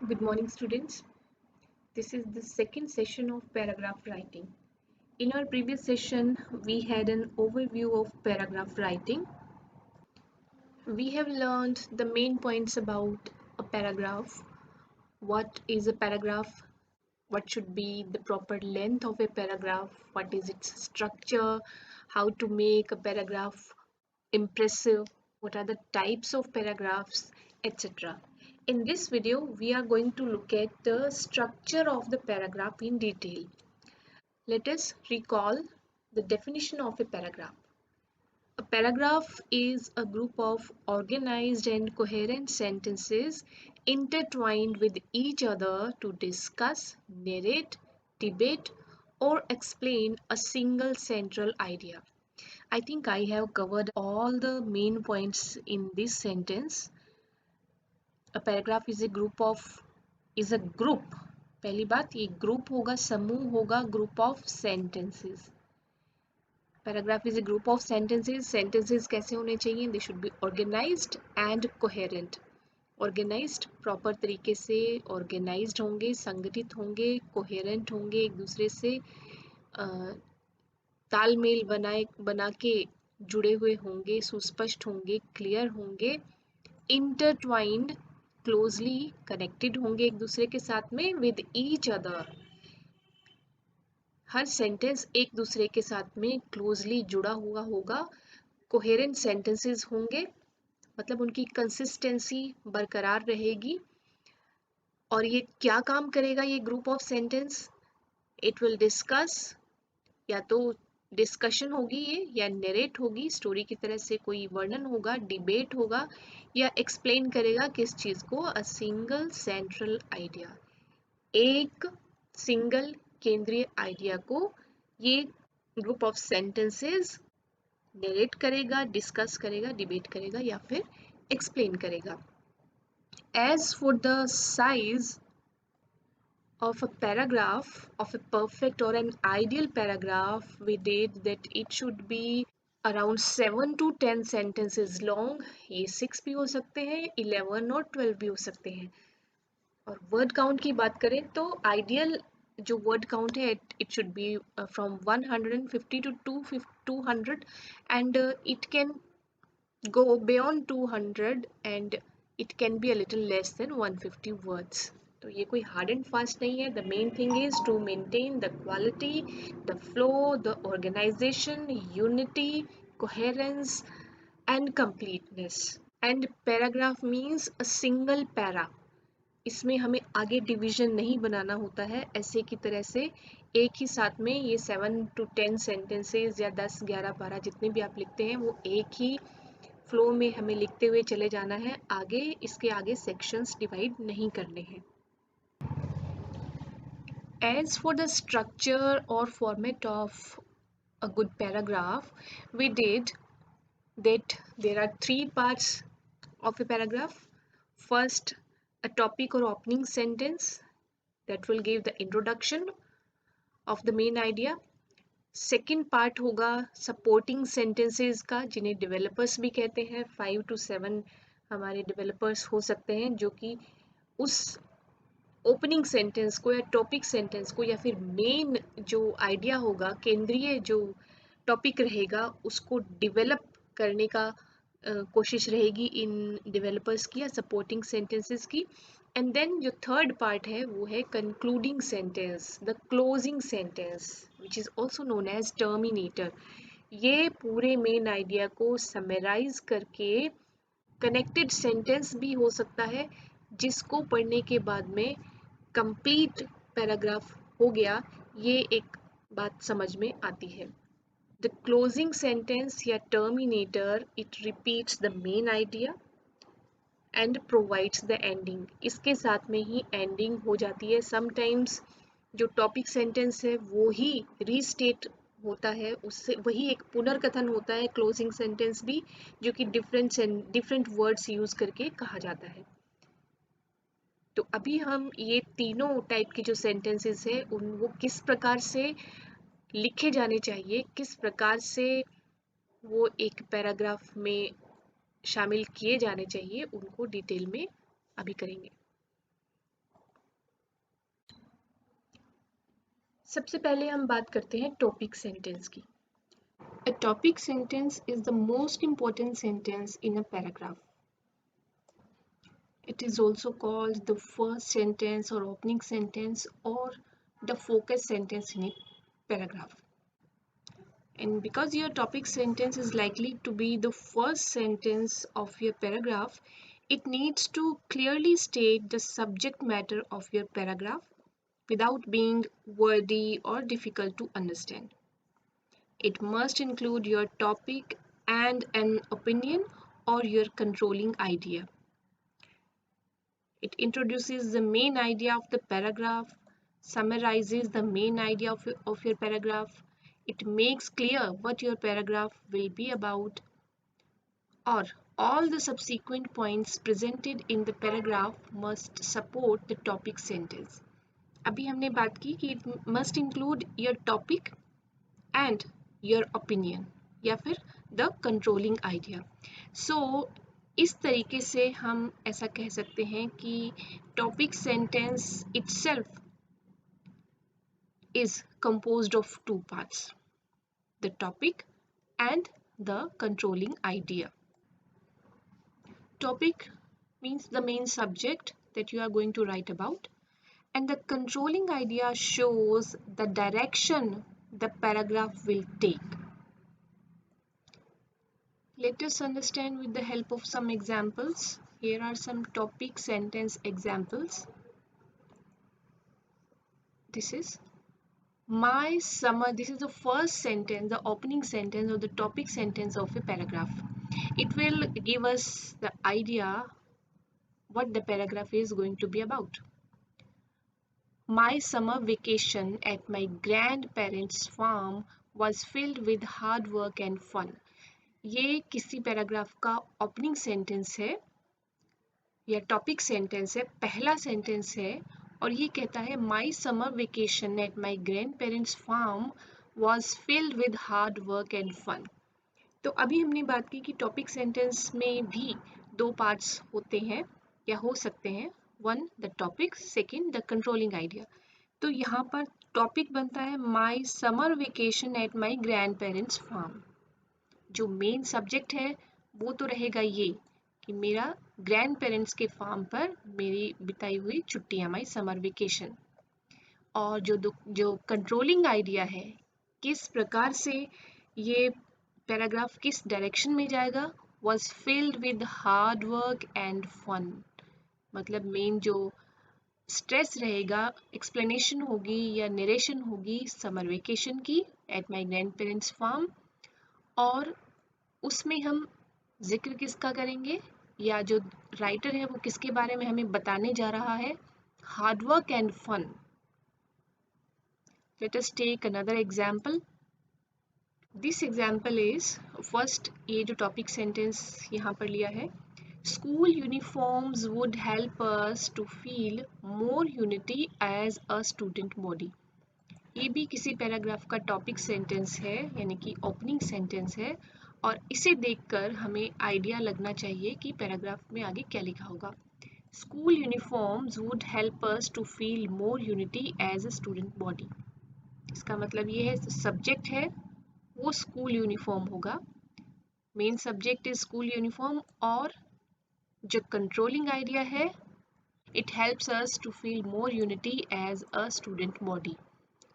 Good morning, students. This is the second session of paragraph writing. In our previous session, we had an overview of paragraph writing. We have learned the main points about a paragraph. What is a paragraph? What should be the proper length of a paragraph? What is its structure? How to make a paragraph impressive? What are the types of paragraphs, etc. In this video, we are going to look at the structure of the paragraph in detail. Let us recall the definition of a paragraph. A paragraph is a group of organized and coherent sentences intertwined with each other to discuss, narrate, debate, or explain a single central idea. I think I have covered all the main points in this sentence. A paragraph is a group पहली बात ये group होगा, समूह होगा, group of sentences. Paragraph is a group of sentences कैसे होने चाहिए? They should be organised and coherent. Organised proper तरीके से ऑर्गेनाइज्ड होंगे, संगठित होंगे, कोहेरेंट होंगे, एक दूसरे से तालमेल बना के जुड़े हुए होंगे, सुस्पष्ट होंगे, क्लियर होंगे, इंटरट्वाइंड क्लोजली कनेक्टेड होंगे एक दूसरे के साथ में with each other. Her sentence एक दूसरे के साथ में क्लोजली जुड़ा हुआ होगा. कोहेरेंट सेंटेंसेस होंगे, मतलब उनकी कंसिस्टेंसी बरकरार रहेगी. और ये क्या काम करेगा ये group of sentence? It will discuss, या तो डिस्कशन होगी ये, या नरेट होगी, स्टोरी की तरह से कोई वर्णन होगा, डिबेट होगा, या एक्सप्लेन करेगा किस चीज को? A single central idea. एक सिंगल केंद्रीय आइडिया को ये ग्रुप ऑफ सेंटेंसेस नरेट करेगा, डिस्कस करेगा, डिबेट करेगा या फिर एक्सप्लेन करेगा. As for the size of a paragraph, of a perfect or an ideal paragraph, we did that it should be around 7 to 10 sentences long. ये 6 भी हो सकते हैं, 11 और 12 भी हो सकते हैं. और वर्ड काउंट की बात करें तो आइडियल जो वर्ड काउंट है it should be from 150 to 200 and it can go beyond 200 and it can be a little less than 150 words. तो ये कोई हार्ड एंड फास्ट नहीं है. The main thing is to maintain the quality, the flow, the organisation, unity, coherence and completeness. And paragraph means a single para. इसमें हमें आगे division नहीं बनाना होता है ऐसे की तरह से. एक ही साथ में ये 7 to 10 सेंटेंसेस या 10, 11, 12 जितने भी आप लिखते हैं वो एक ही फ्लो में हमें लिखते हुए चले जाना है. आगे इसके आगे सेक्शंस डिवाइड नहीं करने हैं. As for the structure or format of a good paragraph, we did that there are 3 parts of a paragraph. First, a topic or opening sentence that will give the introduction of the main idea. Second part होगा supporting sentences का, जिन्हें developers भी कहते हैं. 5 to 7 हमारे developers हो सकते हैं जो कि उस ओपनिंग सेंटेंस को या टॉपिक सेंटेंस को या फिर मेन जो आइडिया होगा, केंद्रीय जो टॉपिक रहेगा उसको डेवलप करने का कोशिश रहेगी इन डेवलपर्स की या सपोर्टिंग सेंटेंसेस की. एंड देन जो थर्ड पार्ट है वो है concluding sentence, the closing sentence which is also known as terminator. ये पूरे मेन आइडिया को समराइज करके कनेक्टेड सेंटेंस भी हो सकता है जिसको पढ़ने के बाद में कंप्लीट पैराग्राफ हो गया, ये एक बात समझ में आती है. The closing sentence या terminator, it repeats the main idea and provides the ending. इसके साथ में ही ending हो जाती है. Sometimes जो topic sentence है वो ही restate होता है, उससे वही एक पुनर्कथन होता है closing sentence भी, जो कि different words use करके कहा जाता है. तो अभी हम ये तीनों टाइप के जो सेंटेंसेस है उन वो किस प्रकार से लिखे जाने चाहिए, किस प्रकार से वो एक पैराग्राफ में शामिल किए जाने चाहिए, उनको डिटेल में अभी करेंगे. सबसे पहले हम बात करते हैं टॉपिक सेंटेंस की। A topic sentence is the most important sentence in a paragraph. It is also called the first sentence or opening sentence or the focus sentence in a paragraph. And because your topic sentence is likely to be the first sentence of your paragraph, it needs to clearly state the subject matter of your paragraph without being wordy or difficult to understand. It must include your topic and an opinion or your controlling idea. It introduces the main idea of the paragraph, summarizes the main idea of your paragraph. It makes clear what your paragraph will be about, or all the subsequent points presented in the paragraph must support the topic sentence. अभी हमने बात की कि it must include your topic and your opinion या फिर the controlling idea. So इस तरीके से हम ऐसा कह सकते हैं कि topic sentence itself is composed of two parts, the topic and the controlling idea. Topic means the main subject that you are going to write about, and the controlling idea shows the direction the paragraph will take. Let us understand with the help of some examples. Here are some topic sentence examples. This is my summer. This is the first sentence, the opening sentence or the topic sentence of a paragraph. It will give us the idea what the paragraph is going to be about. My summer vacation at my grandparents' farm was filled with hard work and fun. ये किसी paragraph का opening sentence है या topic sentence है, पहला sentence है और ये कहता है my summer vacation at my grandparents farm was filled with hard work and fun. तो अभी हमने बात की कि टॉपिक सेंटेंस में भी दो पार्ट्स होते हैं या हो सकते हैं, one the topic, second the controlling idea. तो यहाँ पर टॉपिक बनता है my summer vacation at my grandparents farm. जो मेन सब्जेक्ट है वो तो रहेगा ये कि मेरा ग्रैंड पेरेंट्स के फार्म पर मेरी बिताई हुई छुट्टियां, माई समर वेकेशन। और जो कंट्रोलिंग आइडिया है, किस प्रकार से ये पैराग्राफ किस डायरेक्शन में जाएगा, was filled with hard work and fun. मतलब मेन जो स्ट्रेस रहेगा, एक्सप्लेनेशन होगी या नरेशन होगी समर वेकेशन की at my grandparents farm, और उसमें हम जिक्र किसका करेंगे या जो राइटर है वो किसके बारे में हमें बताने जा रहा है, hard work and fun. Let us take another example. This example is first, ये जो टॉपिक सेंटेंस यहाँ पर लिया है, school uniforms would help us to feel more unity as a student body. ये भी किसी पैराग्राफ का टॉपिक सेंटेंस है यानी कि ओपनिंग सेंटेंस है, और इसे देखकर हमें आइडिया लगना चाहिए कि पैराग्राफ में आगे क्या लिखा होगा। School uniforms would help us to feel more unity as a student body. इसका मतलब ये है सब्जेक्ट है वो स्कूल यूनिफॉर्म होगा, main subject is school uniform, और जो कंट्रोलिंग आइडिया है, it helps us to feel more unity as a student body.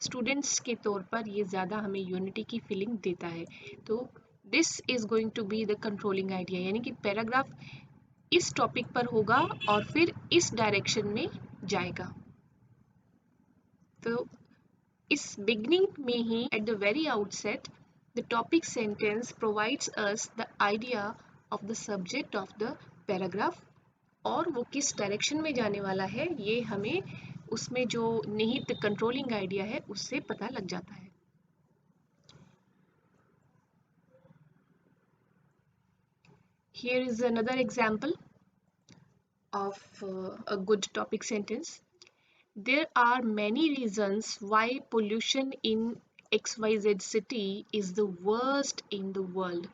Students के तौर पर ये ज़्यादा हमें यूनिटी की फीलिंग देता है। तो this is going to be the controlling idea, यानी कि पैराग्राफ इस टॉपिक पर होगा और फिर इस डायरेक्शन में जाएगा। तो इस बिगनिंग में ही at the very outset the topic sentence provides us the idea of the subject of the paragraph, और वो किस डायरेक्शन में जाने वाला है ये हमें उसमें जो निहित कंट्रोलिंग आइडिया है उससे पता लग जाता है। Here is another example of a good topic sentence. There are many reasons why pollution in XYZ city is the worst in the world.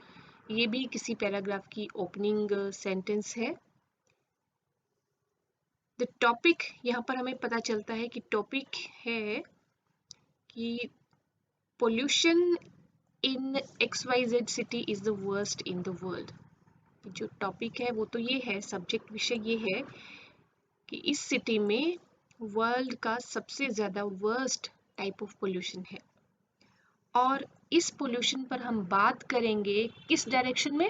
ये भी किसी पैराग्राफ की ओपनिंग सेंटेंस है। द टॉपिक, यहाँ पर हमें पता चलता है कि टॉपिक है कि pollution in XYZ city is the worst in the world. जो टॉपिक है वो तो ये है, सब्जेक्ट विषय ये है कि इस सिटी में वर्ल्ड का सबसे ज़्यादा वर्स्ट टाइप ऑफ पोल्यूशन है। और इस पोल्यूशन पर हम बात करेंगे किस डायरेक्शन में?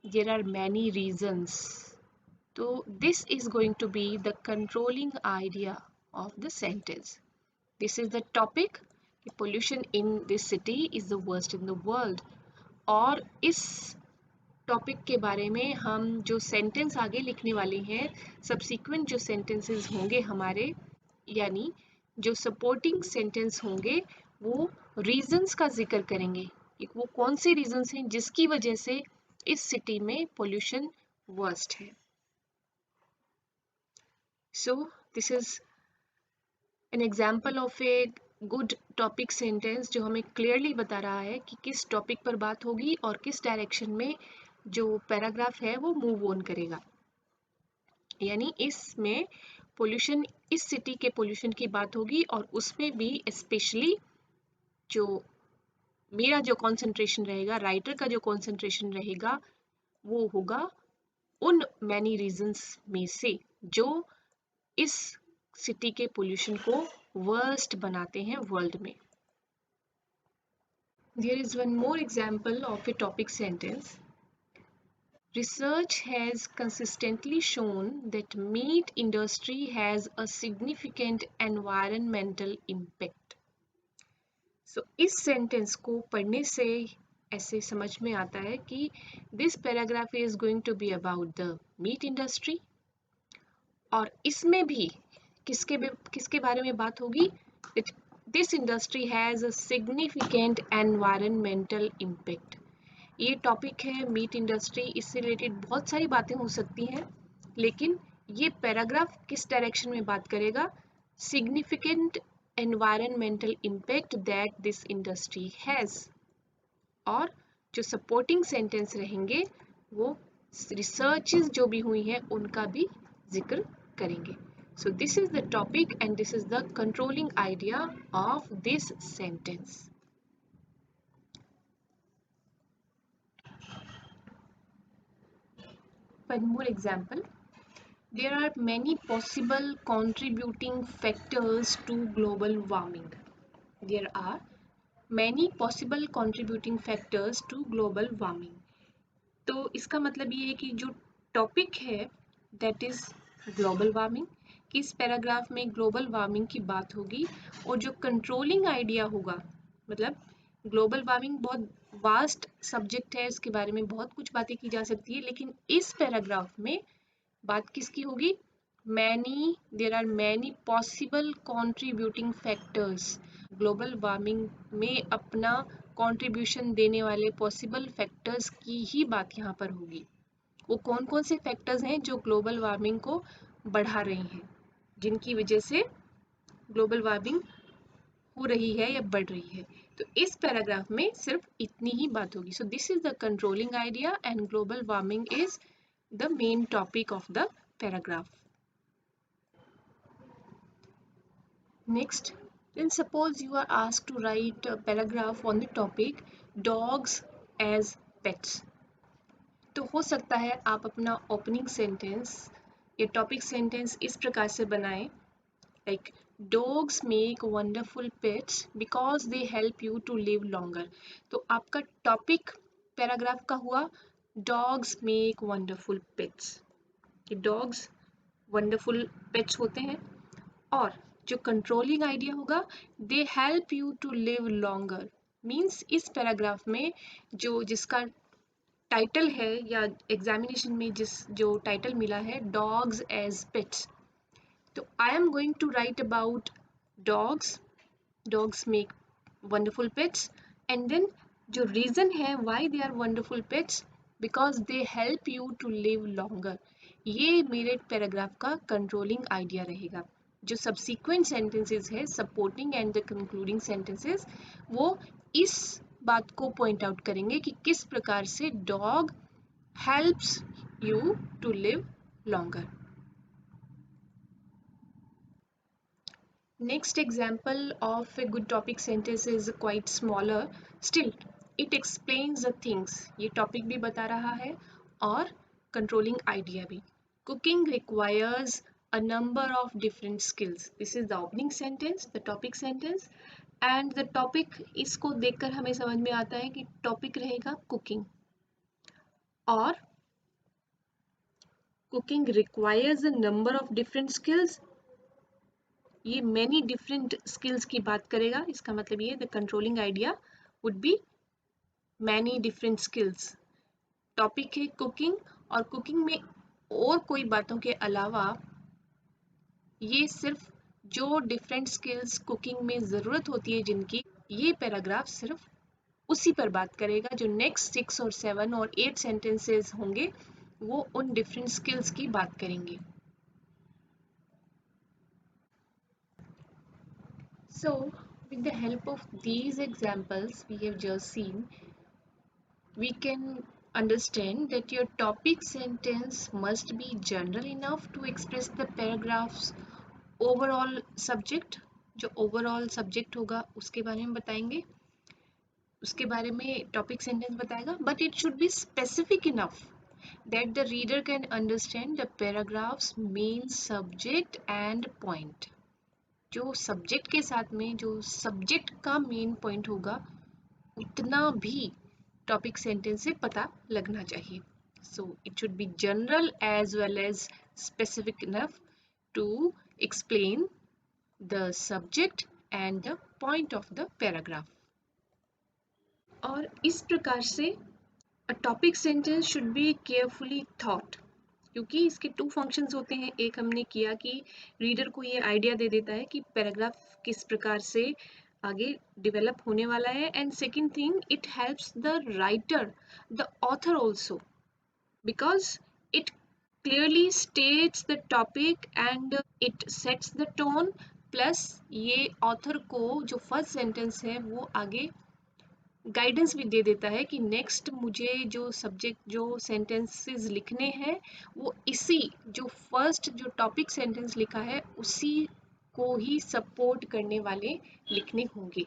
There are many reasons. तो this is going to be the controlling idea of the sentence. This is the topic, pollution in this city is the worst in the world. और इस topic के बारे में हम जो sentence आगे लिखने वाले हैं, सब्सिक्वेंट जो सेंटेंसेस होंगे हमारे, यानी जो सपोर्टिंग सेंटेंस होंगे, वो रीजंस का जिक्र करेंगे कि वो कौन से रीजंस हैं जिसकी वजह से इस सिटी में पोल्यूशन वर्स्ट है। So this is an example of a good topic sentence जो हमें क्लियरली बता रहा है कि किस टॉपिक पर बात होगी और किस डायरेक्शन में जो पैराग्राफ है वो मूव ऑन करेगा। यानी इसमें पोल्यूशन, इस सिटी के पोल्यूशन की बात होगी और उसमें भी स्पेशली जो मेरा जो कंसंट्रेशन रहेगा, राइटर का जो कंसंट्रेशन रहेगा, वो होगा उन मैनी रीजंस में से जो इस सिटी के पोल्यूशन को वर्स्ट बनाते हैं वर्ल्ड में। There is one more example of a topic sentence. Research has consistently shown that meat industry has a significant environmental impact. So इस सेंटेंस को पढ़ने से ऐसे समझ में आता है कि this paragraph is going to be about the meat industry, और इसमें भी किसके बारे में बात होगी? This industry has a significant environmental impact. ये टॉपिक है मीट इंडस्ट्री, इससे रिलेटेड बहुत सारी बातें हो सकती हैं, लेकिन ये पैराग्राफ किस डायरेक्शन में बात करेगा? Significant environmental impact that this industry has. और जो सपोर्टिंग सेंटेंस रहेंगे वो रिसर्चेस जो भी हुई हैं उनका भी जिक्र करेंगे। So this is the topic and this is the controlling idea of this sentence. One more example. There are many possible contributing factors to global warming. There are many possible contributing factors to global warming. तो इसका मतलब ये है कि जो topic है that is global warming, कि इस पैराग्राफ में ग्लोबल वार्मिंग की बात होगी, और जो कंट्रोलिंग आइडिया होगा, मतलब ग्लोबल वार्मिंग बहुत वास्ट सब्जेक्ट है, इसके बारे में बहुत कुछ बातें की जा सकती है, लेकिन इस पैराग्राफ में बात किसकी होगी? There are many possible contributing factors. Global warming में अपना कंट्रीब्यूशन देने वाले पॉसिबल फैक्टर्स की ही बात यहाँ पर होगी। वो कौन कौन से फैक्टर्स हैं जो ग्लोबल वार्मिंग को बढ़ा रहे हैं, जिनकी वजह से ग्लोबल वार्मिंग हो रही है या बढ़ रही है। तो इस पैराग्राफ में सिर्फ इतनी ही बात होगी। So this is the controlling idea and global warming is the main topic of the paragraph. Next, then suppose you are asked to write a paragraph on the topic dogs as pets. तो हो सकता है आप अपना opening sentence या topic sentence इस प्रकार से बनाएं, like dogs make wonderful pets because they help you to live longer. तो आपका टॉपिक पैराग्राफ का हुआ dogs make wonderful pets, dogs wonderful pets होते हैं। और जो कंट्रोलिंग आइडिया होगा, they help you to live longer, means इस पैराग्राफ में जिसका टाइटल है या एग्जामिनेशन में जो टाइटल मिला है डॉग्स एज पेट्स, तो I am going to write about dogs make wonderful pets, and then जो रीजन है why they are wonderful pets, because they help you to live longer. ये मेरे पैराग्राफ का कंट्रोलिंग आइडिया रहेगा। जो subsequent sentences है, supporting and the concluding sentences, वो इस बात को पॉइंट आउट करेंगे कि किस प्रकार से dog helps you to live longer. Next example of a good topic sentence is quite smaller. Still, it explains the things. ये topic भी बता रहा है और controlling idea भी. Cooking requires a number of different skills. This is the opening sentence, the topic sentence. And the topic, इसको देखकर हमें समझ में आता है कि topic रहेगा cooking. और cooking requires a number of different skills. ये many different skills की बात करेगा. इसका मतलब ये the controlling idea would be many different skills. Topic है कुकिंग और कुकिंग में और कोई बातों के अलावा ये सिर्फ जो डिफरेंट स्किल्स कुकिंग में ज़रूरत होती है जिनकी, ये पैराग्राफ सिर्फ उसी पर बात करेगा. जो नेक्स्ट 6 और 7 और 8 सेंटेंसेस होंगे वो उन डिफरेंट स्किल्स की बात करेंगे. So, with the help of these examples we have just seen, we can understand that your topic sentence must be general enough to express the paragraph's overall subject. जो overall subject होगा उसके बारे में बताएंगे, उसके बारे में topic sentence बताएगा, but it should be specific enough that the reader can understand the paragraph's main subject and point. जो subject के साथ में जो subject का main point होगा उतना भी टॉपिक सेंटेंस से पता लगना चाहिए. So it should be general as well as specific enough to explain the subject and the point of the paragraph. और इस प्रकार से a topic sentence should be carefully thought. क्योंकि इसके 2 फंक्शंस होते हैं. एक हमने किया कि रीडर को ये आइडिया दे देता है कि पैराग्राफ किस प्रकार से आगे डेवलप होने वाला है, and second thing it helps the writer, the author also, because it clearly states the topic and it sets the tone. Plus ये ऑथर को जो फर्स्ट सेंटेंस है वो आगे गाइडेंस भी दे देता है कि नेक्स्ट मुझे जो सब्जेक्ट जो सेंटेंसेस लिखने हैं वो इसी जो फर्स्ट जो टॉपिक सेंटेंस लिखा है उसी को ही सपोर्ट करने वाले लिखने होंगे.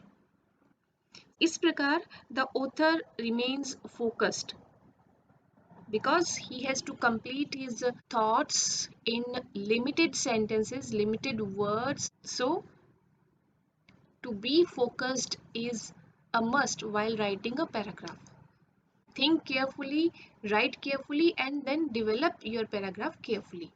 इस प्रकार the author remains focused because he has to complete his thoughts in limited sentences, limited words. So to be focused is a must while writing a paragraph. Think carefully, write carefully, and then develop your paragraph carefully.